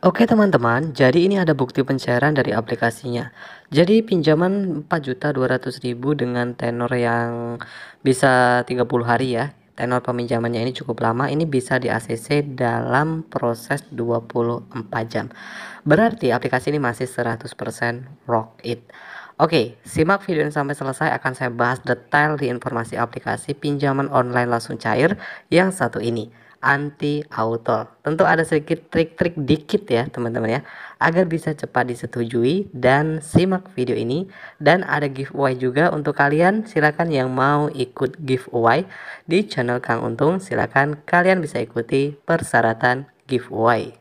Oke teman-teman, jadi ini ada bukti pencairan dari aplikasinya. Jadi pinjaman 4.200.000 dengan tenor yang bisa 30 hari ya. Tenor peminjamannya ini cukup lama, ini bisa di ACC dalam proses 24 jam. Berarti aplikasi ini masih 100% rock it. Oke, simak video ini sampai selesai, akan saya bahas detail di informasi aplikasi pinjaman online langsung cair yang satu ini, anti auto. Tentu ada sedikit trik-trik dikit ya teman-teman ya, agar bisa cepat disetujui. Dan simak video ini, dan ada giveaway juga untuk kalian. Silakan yang mau ikut giveaway di channel Kang Untung, silakan kalian bisa ikuti persyaratan giveaway.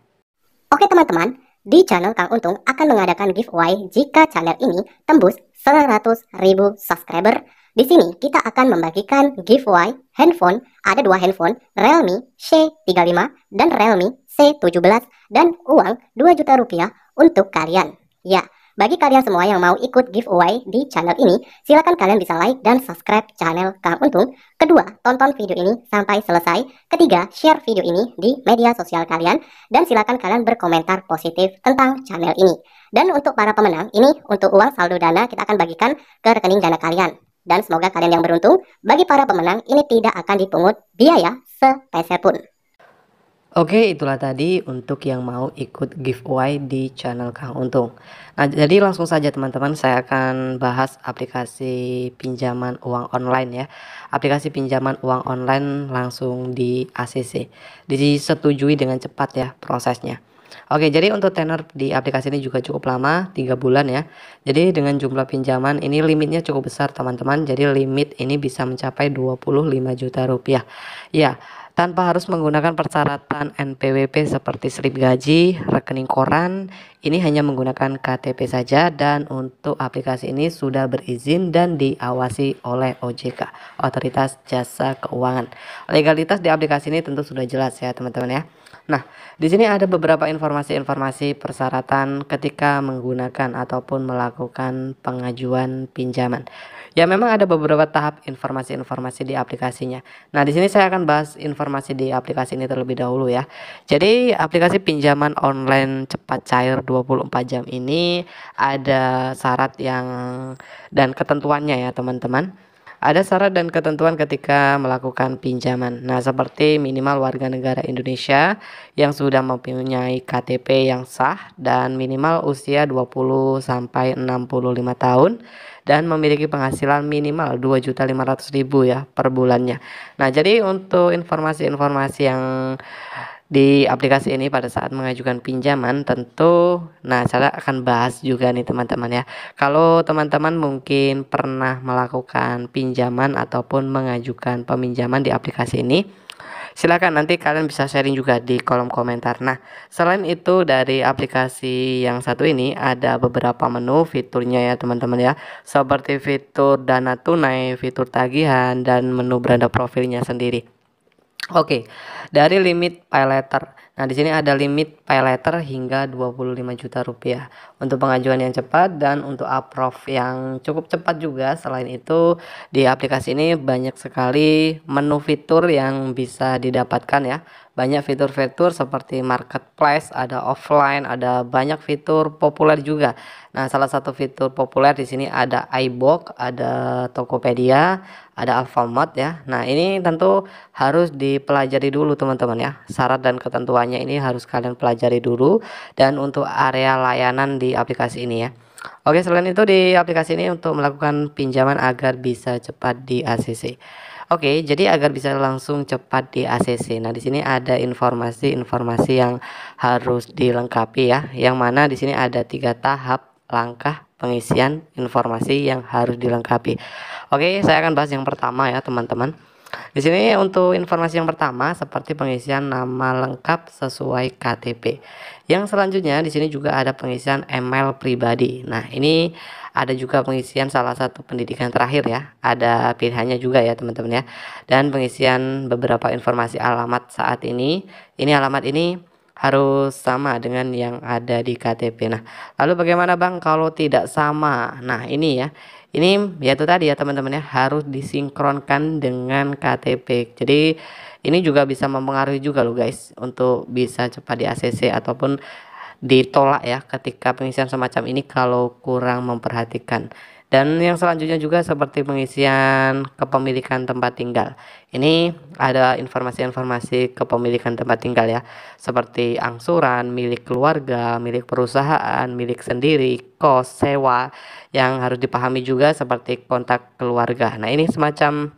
Oke teman-teman, di channel Kang Untung akan mengadakan giveaway jika channel ini tembus 100.000 subscriber. Di sini kita akan membagikan giveaway handphone, ada dua handphone, Realme C35 dan Realme C17, dan uang 2 juta rupiah untuk kalian. Ya, bagi kalian semua yang mau ikut giveaway di channel ini, silakan kalian bisa like dan subscribe channel Kang Untung. Kedua, tonton video ini sampai selesai. Ketiga, share video ini di media sosial kalian. Dan silakan kalian berkomentar positif tentang channel ini. Dan untuk para pemenang, ini untuk uang saldo dana kita akan bagikan ke rekening dana kalian. Dan semoga kalian yang beruntung. Bagi para pemenang, ini tidak akan dipungut biaya sepeser pun. Oke, itulah tadi untuk yang mau ikut giveaway di channel Kang Untung. Nah, jadi langsung saja teman-teman, saya akan bahas aplikasi pinjaman uang online ya. Aplikasi pinjaman uang online langsung di ACC. Disetujui dengan cepat ya prosesnya. Oke, jadi untuk tenor di aplikasi ini juga cukup lama, 3 bulan ya. Jadi dengan jumlah pinjaman ini limitnya cukup besar teman-teman. Jadi limit ini bisa mencapai 25 juta rupiah. Ya, tanpa harus menggunakan persyaratan NPWP seperti slip gaji, rekening koran. Ini hanya menggunakan KTP saja, dan untuk aplikasi ini sudah berizin dan diawasi oleh OJK, Otoritas Jasa Keuangan. Legalitas di aplikasi ini tentu sudah jelas ya teman-teman ya. Nah, di sini ada beberapa informasi-informasi persyaratan ketika menggunakan ataupun melakukan pengajuan pinjaman. Ya, memang ada beberapa tahap informasi-informasi di aplikasinya. Nah, di sini saya akan bahas informasi di aplikasi ini terlebih dahulu ya. Jadi, aplikasi pinjaman online cepat cair 24 jam ini ada syarat yang dan ketentuannya ya, teman-teman. Ada syarat dan ketentuan ketika melakukan pinjaman. Nah, seperti minimal warga negara Indonesia yang sudah mempunyai KTP yang sah dan minimal usia 20 sampai 65 tahun dan memiliki penghasilan minimal 2.500.000 ya per bulannya. Nah, jadi untuk informasi-informasi yang di aplikasi ini pada saat mengajukan pinjaman tentu, nah saya akan bahas juga nih teman-teman ya. Kalau teman-teman mungkin pernah melakukan pinjaman ataupun mengajukan peminjaman di aplikasi ini, silakan nanti kalian bisa sharing juga di kolom komentar. Nah, selain itu dari aplikasi yang satu ini ada beberapa menu fiturnya ya teman-teman ya. Seperti fitur dana tunai, fitur tagihan, dan menu beranda profilnya sendiri. Oke, dari limit pay letter. Nah, di sini ada limit pay letter hingga 25 juta rupiah untuk pengajuan yang cepat dan untuk approve yang cukup cepat juga. Selain itu, di aplikasi ini banyak sekali menu fitur yang bisa didapatkan ya. Banyak fitur-fitur seperti marketplace, ada offline, ada banyak fitur populer juga. Nah, salah satu fitur populer di sini ada iBox, ada Tokopedia, ada Alfamart ya. Nah, ini tentu harus dipelajari dulu teman-teman ya. Syarat dan ketentuannya ini harus kalian pelajari dulu, dan untuk area layanan di aplikasi ini ya. Oke, selain itu di aplikasi ini untuk melakukan pinjaman agar bisa cepat di ACC. Oke, jadi agar bisa langsung cepat di ACC. Nah, di sini ada informasi-informasi yang harus dilengkapi ya. Yang mana di sini ada 3 tahap langkah pengisian informasi yang harus dilengkapi. Oke, saya akan bahas yang pertama ya, teman-teman. Di sini untuk informasi yang pertama seperti pengisian nama lengkap sesuai KTP. Yang selanjutnya di sini juga ada pengisian email pribadi. Nah, ini ada juga pengisian salah satu pendidikan terakhir ya. Ada pilihannya juga ya, teman-teman ya. Dan pengisian beberapa informasi alamat saat ini. Ini alamat ini harus sama dengan yang ada di KTP. Nah, lalu bagaimana Bang kalau tidak sama? Nah, ini ya. Ini ya itu tadi ya teman-teman ya, harus disinkronkan dengan KTP. Jadi ini juga bisa mempengaruhi juga loh guys untuk bisa cepat di ACC ataupun ditolak ya ketika pengisian semacam ini kalau kurang memperhatikan. Dan yang selanjutnya juga seperti pengisian kepemilikan tempat tinggal. Ini ada informasi-informasi kepemilikan tempat tinggal ya, seperti angsuran, milik keluarga, milik perusahaan, milik sendiri, kos, sewa, yang harus dipahami juga seperti kontak keluarga. Nah, ini semacam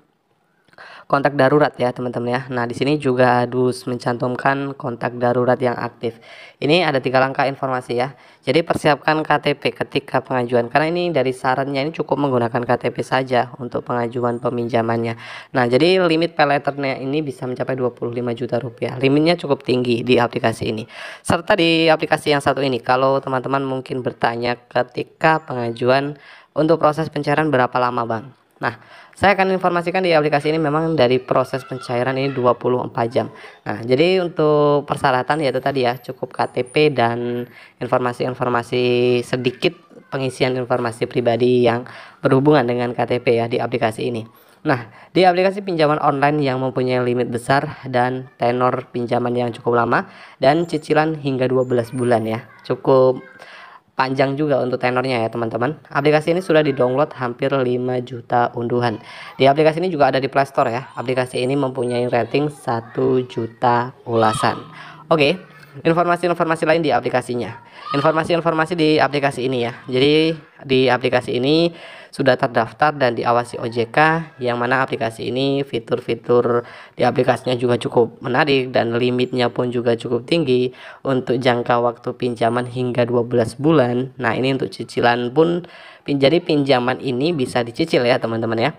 kontak darurat ya teman-teman ya. Nah, di sini juga harus mencantumkan kontak darurat yang aktif. Ini ada 3 langkah informasi ya. Jadi persiapkan KTP ketika pengajuan, karena ini dari sarannya ini cukup menggunakan KTP saja untuk pengajuan peminjamannya. Nah, jadi limit pay letternya ini bisa mencapai 25 juta rupiah. Limitnya cukup tinggi di aplikasi ini. Serta di aplikasi yang satu ini, kalau teman-teman mungkin bertanya ketika pengajuan untuk proses pencairan berapa lama bang? Nah, saya akan informasikan di aplikasi ini memang dari proses pencairan ini 24 jam. Nah, jadi untuk persyaratan yaitu tadi ya, cukup KTP dan informasi-informasi sedikit, pengisian informasi pribadi yang berhubungan dengan KTP ya di aplikasi ini. Nah, di aplikasi pinjaman online yang mempunyai limit besar dan tenor pinjaman yang cukup lama dan cicilan hingga 12 bulan ya. Cukup panjang juga untuk tenornya ya teman-teman. Aplikasi ini sudah di-download hampir 5 juta unduhan. Di aplikasi ini juga ada di Play Store ya. Aplikasi ini mempunyai rating 1 juta ulasan. Oke, informasi-informasi lain di aplikasinya. Informasi-informasi di aplikasi ini ya. Jadi di aplikasi ini sudah terdaftar dan diawasi OJK, yang mana aplikasi ini fitur-fitur di aplikasinya juga cukup menarik dan limitnya pun juga cukup tinggi untuk jangka waktu pinjaman hingga 12 bulan. Nah, ini untuk cicilan pun jadi pinjaman ini bisa dicicil ya teman-teman ya.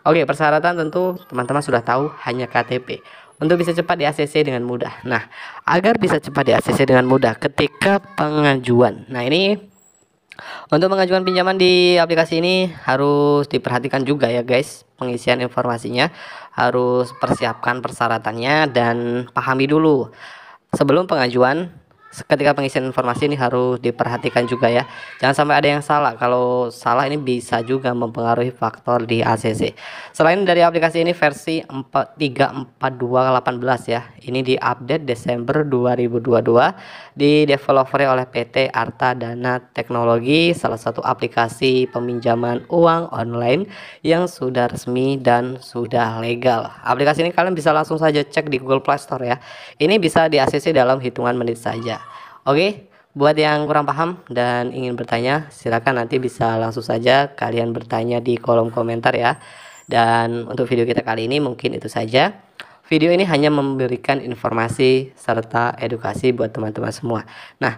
Oke, persyaratan tentu teman-teman sudah tahu, hanya KTP untuk bisa cepat di ACC dengan mudah. Nah, agar bisa cepat di ACC dengan mudah ketika pengajuan. Nah, ini untuk pengajuan pinjaman di aplikasi ini harus diperhatikan juga ya guys. Pengisian informasinya harus persiapkan persyaratannya dan pahami dulu sebelum pengajuan. Ketika pengisian informasi ini harus diperhatikan juga ya, jangan sampai ada yang salah. Kalau salah ini bisa juga mempengaruhi faktor di ACC. Selain dari aplikasi ini versi 3.42.18 ya, ini diupdate Desember 2022, di developer oleh PT Arta Dana Teknologi, salah satu aplikasi peminjaman uang online yang sudah resmi dan sudah legal. Aplikasi ini kalian bisa langsung saja cek di Google Play Store ya. Ini bisa di ACC dalam hitungan menit saja. Oke, buat yang kurang paham dan ingin bertanya, silakan nanti bisa langsung saja kalian bertanya di kolom komentar ya. Dan untuk video kita kali ini mungkin itu saja. Video ini hanya memberikan informasi serta edukasi buat teman-teman semua. Nah,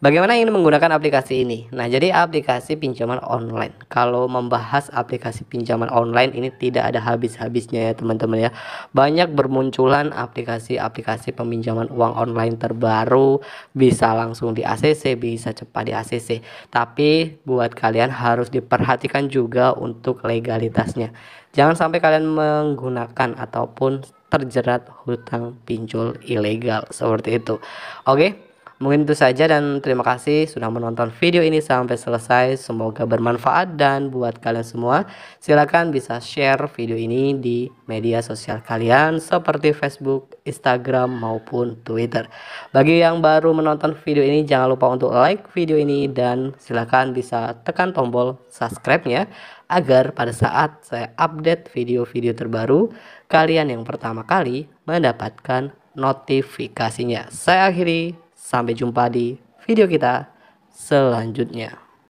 bagaimana ingin menggunakan aplikasi ini? Nah, jadi aplikasi pinjaman online. Kalau membahas aplikasi pinjaman online ini tidak ada habis-habisnya ya teman-teman ya. Banyak bermunculan aplikasi-aplikasi peminjaman uang online terbaru, bisa langsung di ACC, bisa cepat di ACC. Tapi buat kalian harus diperhatikan juga untuk legalitasnya. Jangan sampai kalian menggunakan ataupun terjerat hutang pinjol ilegal seperti itu. Oke, mungkin itu saja dan terima kasih sudah menonton video ini sampai selesai. Semoga bermanfaat, dan buat kalian semua silakan bisa share video ini di media sosial kalian seperti Facebook, Instagram maupun Twitter. Bagi yang baru menonton video ini, jangan lupa untuk like video ini dan silakan bisa tekan tombol subscribe-nya agar pada saat saya update video-video terbaru, kalian yang pertama kali mendapatkan notifikasinya. Saya akhiri, sampai jumpa di video kita selanjutnya.